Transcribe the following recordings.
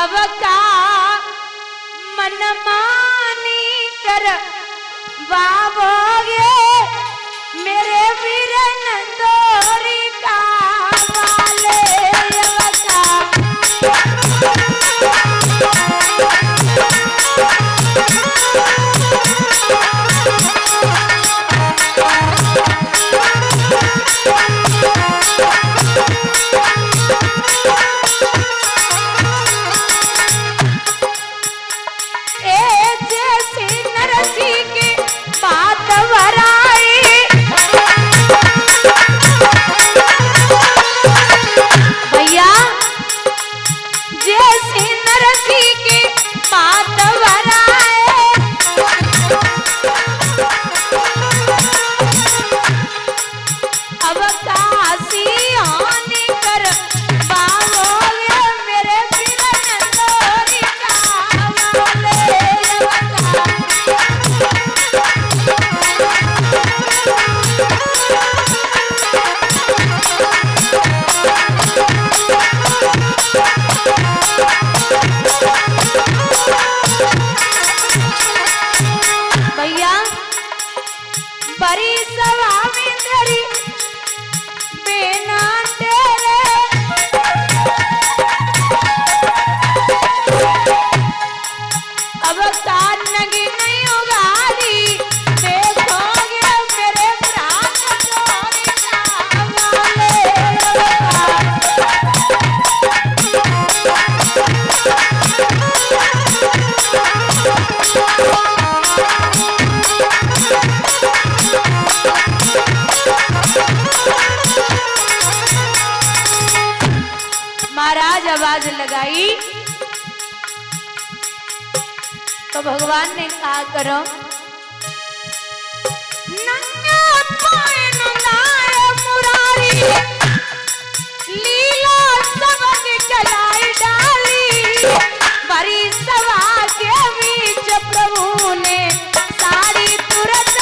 अब का मनमानी कर बाबोगे मेरे वीरन तोरी का वाले अब का महाराज आवाज लगाई तो भगवान ने कहा करो नंगे पायन लाए मुरारी लीला सबक चलाई डाली बड़ी सभा के बीच प्रभु ने साड़ी तुरंत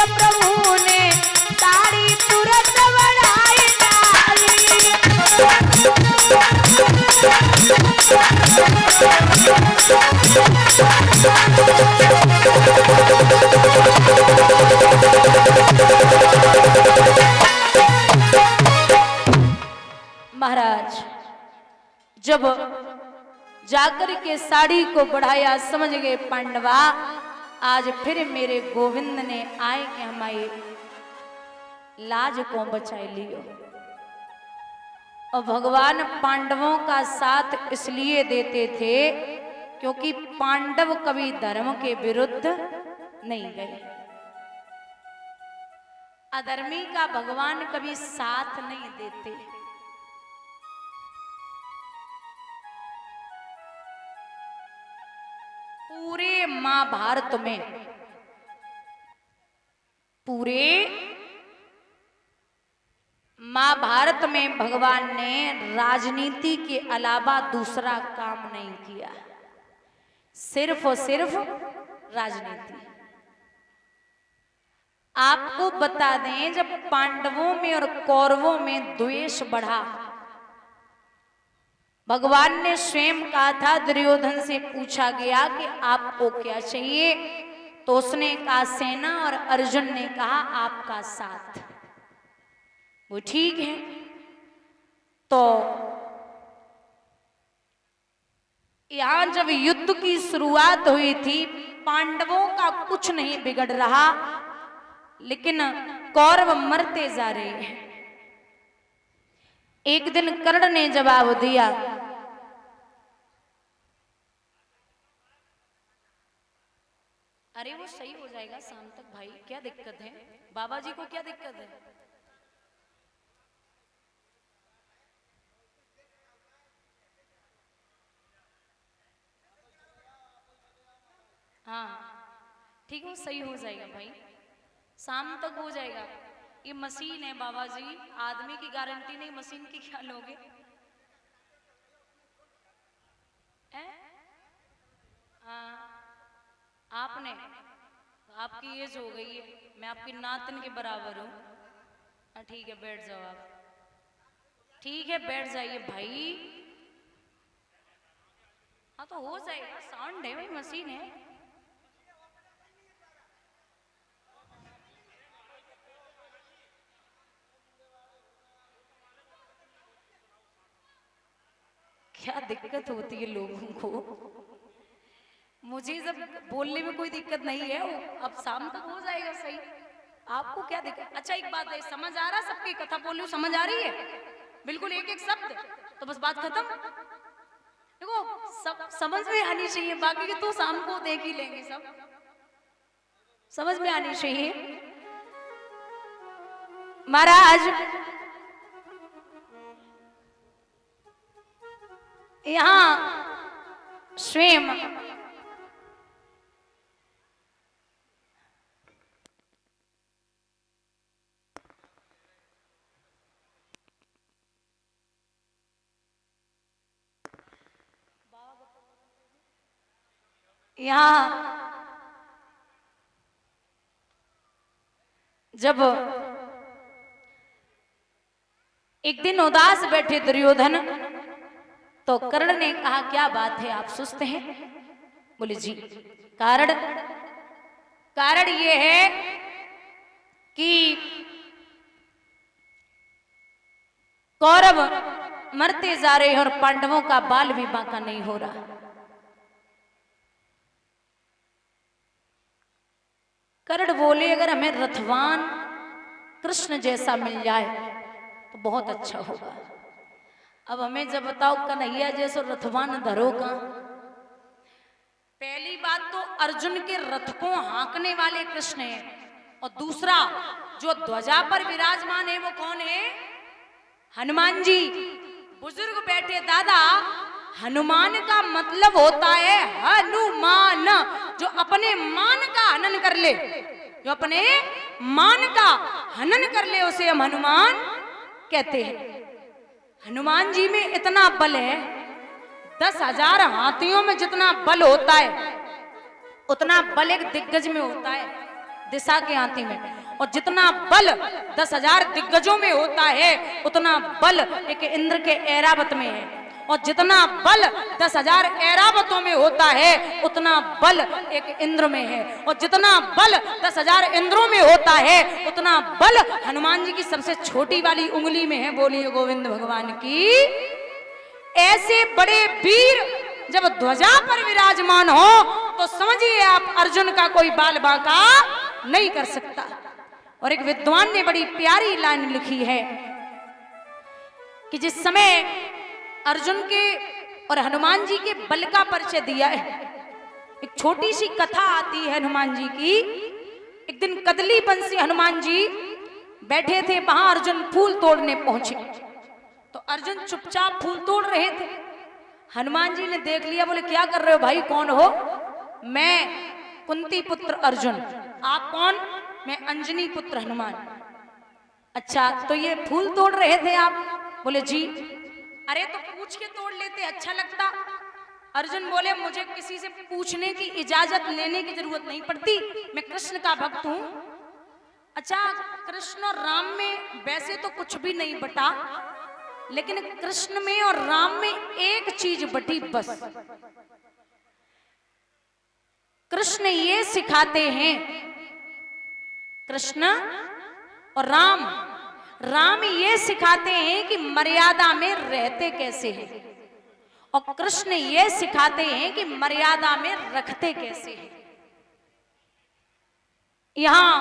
प्रभु ने साड़ी तुरंत बढ़ाई डाली महाराज जब जाकर के साड़ी को बढ़ाया समझ गए पांडवा आज फिर मेरे गोविंद ने आए कि हमारी लाज को बचाए लियो। और भगवान पांडवों का साथ इसलिए देते थे क्योंकि पांडव कभी धर्म के विरुद्ध नहीं गए। अधर्मी का भगवान कभी साथ नहीं देते। पूरे महाभारत में महाभारत में भगवान ने राजनीति के अलावा दूसरा काम नहीं किया, सिर्फ और सिर्फ राजनीति। आपको बता दें जब पांडवों में और कौरवों में द्वेष बढ़ा, भगवान ने स्वयं कहा था दुर्योधन से पूछा गया कि आपको क्या चाहिए, तो उसने कहा सेना, और अर्जुन ने कहा आपका साथ। वो ठीक है। तो यहां जब युद्ध की शुरुआत हुई थी पांडवों का कुछ नहीं बिगड़ रहा, लेकिन कौरव मरते जा रहे हैं। एक दिन कर्ण ने जवाब दिया, अरे वो सही हो जाएगा शाम तक भाई, क्या दिक्कत है, बाबा जी को क्या दिक्कत है। हाँ ठीक है, वो सही हो जाएगा भाई, शाम तक हो जाएगा। ये मशीन है बाबा जी, आदमी की गारंटी नहीं, मशीन की क्या लोगे? हाँ आपने, आपकी एज हो गई है, मैं आपकी नातन के बराबर हूँ। हाँ ठीक है बैठ जाओ आप, ठीक है बैठ जाइए भाई। हाँ तो हो जाएगा, साउंड है भाई, मशीन है। क्या दिक्कत होती है लोगों को, मुझे जब बोलने में कोई दिक्कत नहीं है, अब शाम तक हो जाएगा सही, आपको क्या दिक्कत? अच्छा एक बात है, समझ आ रहा सबकी कथा बोल रही हूँ, समझ आ रही है बिल्कुल एक एक शब्द, तो बस बात खत्म। देखो सब समझ में आनी चाहिए, बाकी के तो शाम को देख ही लेंगे, सब समझ में आनी चाहिए। महाराज यहाँ स्वयं यहाँ जब एक दिन उदास बैठे दुर्योधन, तो कर्ण ने कहा क्या बात है आप सुस्त हैं? बोले जी कारण, कारण ये है कि कौरव मरते जा रहे हैं और पांडवों का बाल भी बांका नहीं हो रहा। कर्ण बोले अगर हमें रथवान कृष्ण जैसा मिल जाए तो बहुत अच्छा होगा। अब हमें जब बताओ कन्हैया जैसा रथवान धरो का, पहली बात तो अर्जुन के रथ को हाँकने वाले कृष्ण है, और दूसरा जो ध्वजा पर विराजमान है वो कौन है? हनुमान जी। बुजुर्ग बैठे दादा, हनुमान का मतलब होता है हनुमान, जो अपने मान का हनन कर ले, जो अपने मान का हनन कर ले उसे हम हनुमान कहते हैं। हनुमान जी में इतना बल है, 10,000 हाथियों में जितना बल होता है उतना बल एक दिग्गज में होता है, दिशा के हाथी में, और जितना बल 10,000 दिग्गजों में होता है उतना बल एक इंद्र के ऐरावत में है, और जितना बल 10,000 ऐरावतों में होता है उतना बल एक इंद्र में है, और जितना बल 10,000 इंद्रों में होता है उतना बल हनुमान जी की सबसे छोटी वाली उंगली में है। बोलिए गोविंद भगवान की। ऐसे बड़े वीर जब ध्वजा पर विराजमान हो तो समझिए आप अर्जुन का कोई बाल बांका नहीं कर सकता। और एक विद्वान ने बड़ी प्यारी लाइन लिखी है कि जिस समय अर्जुन के और हनुमान जी के बल का परिचय दिया है, एक छोटी सी कथा आती है हनुमान जी की। एक दिन कदली बंसी हनुमान जी बैठे थे, वहां अर्जुन फूल तोड़ने पहुंचे, तो अर्जुन चुपचाप फूल तोड़ रहे थे। हनुमान जी ने देख लिया, बोले क्या कर रहे हो भाई, कौन हो? मैं कुंती पुत्र अर्जुन। आप कौन? मैं अंजनी पुत्र हनुमान। अच्छा तो ये फूल तोड़ रहे थे आप? बोले जी। अरे तो पूछ के तोड़ लेते, अच्छा लगता। अर्जुन बोले मुझे किसी से पूछने की इजाजत लेने की जरूरत नहीं पड़ती, मैं कृष्ण का भक्त हूं। अच्छा कृष्ण और राम में वैसे तो कुछ भी नहीं बटा, लेकिन कृष्ण में और राम में एक चीज बटी बस। कृष्ण ये सिखाते हैं, कृष्ण और राम ये सिखाते हैं कि मर्यादा में रहते कैसे हैं, और कृष्ण ये सिखाते हैं कि मर्यादा में रखते कैसे हैं। यहां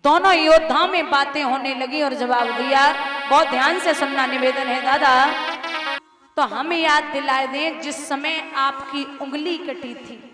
दोनों योद्धाओं में बातें होने लगी और जवाब दिया। बहुत ध्यान से सुनना निवेदन है दादा। तो हमें याद दिलाए दें जिस समय आपकी उंगली कटी थी,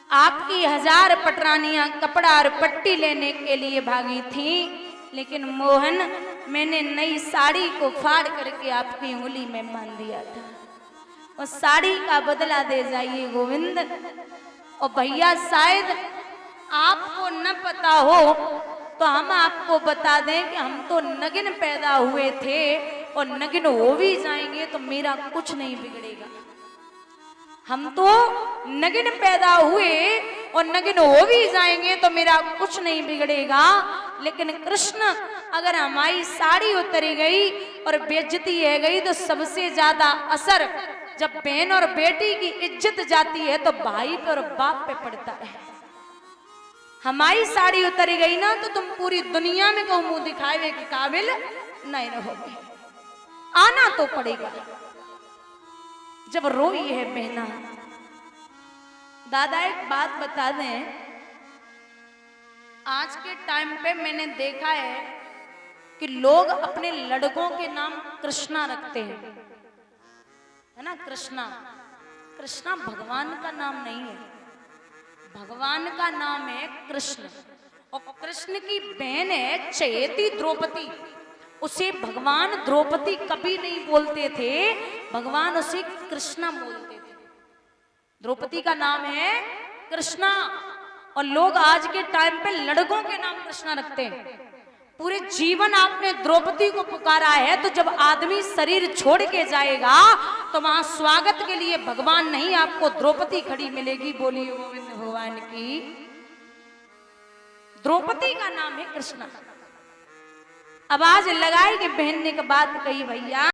आपकी 1000 पटरानियां कपड़ा और पट्टी लेने के लिए भागी थी, लेकिन मोहन मैंने नई साड़ी को फाड़ करके आपकी उंगली में बांध दिया था। और साड़ी का बदला दे जाइए गोविंद। और भैया शायद आपको न पता हो तो हम आपको बता दें कि हम तो नगिन पैदा हुए थे और नगिन हो भी जाएंगे तो मेरा कुछ नहीं बिगड़ेगा। हम तो नगिन पैदा हुए और नगिन हो भी जाएंगे तो मेरा कुछ नहीं बिगड़ेगा। लेकिन कृष्ण अगर हमारी साड़ी उतरी गई और बेइज्जती है गई तो सबसे ज्यादा असर जब बहन और बेटी की इज्जत जाती है तो भाई पे और बाप पे पड़ता है। हमारी साड़ी उतरी गई ना तो तुम पूरी दुनिया में को मुंह दिखावे के काबिल नहीं रहोगे, आना तो पड़ेगा। जब रोई है बहना, दादा एक बात बता दें, आज के टाइम पे मैंने देखा है कि लोग अपने लड़कों के नाम कृष्णा रखते हैं, है ना। कृष्णा, कृष्णा भगवान का नाम नहीं है, भगवान का नाम है कृष्ण। और कृष्ण की बहन है चेती द्रौपदी, उसे भगवान द्रौपदी कभी नहीं बोलते थे, भगवान उसे कृष्णा बोलते थे। द्रौपदी का नाम है कृष्णा। और लोग आज के टाइम पे लड़कों के नाम कृष्णा रखते हैं। पूरे जीवन आपने द्रौपदी को पुकारा है तो जब आदमी शरीर छोड़ के जाएगा तो वहां स्वागत के लिए भगवान नहीं आपको द्रौपदी खड़ी मिलेगी। बोलिए गोविंद भगवान की। द्रौपदी का नाम है कृष्णा। आवाज लगाई कि बहन ने एक बात कही, भैया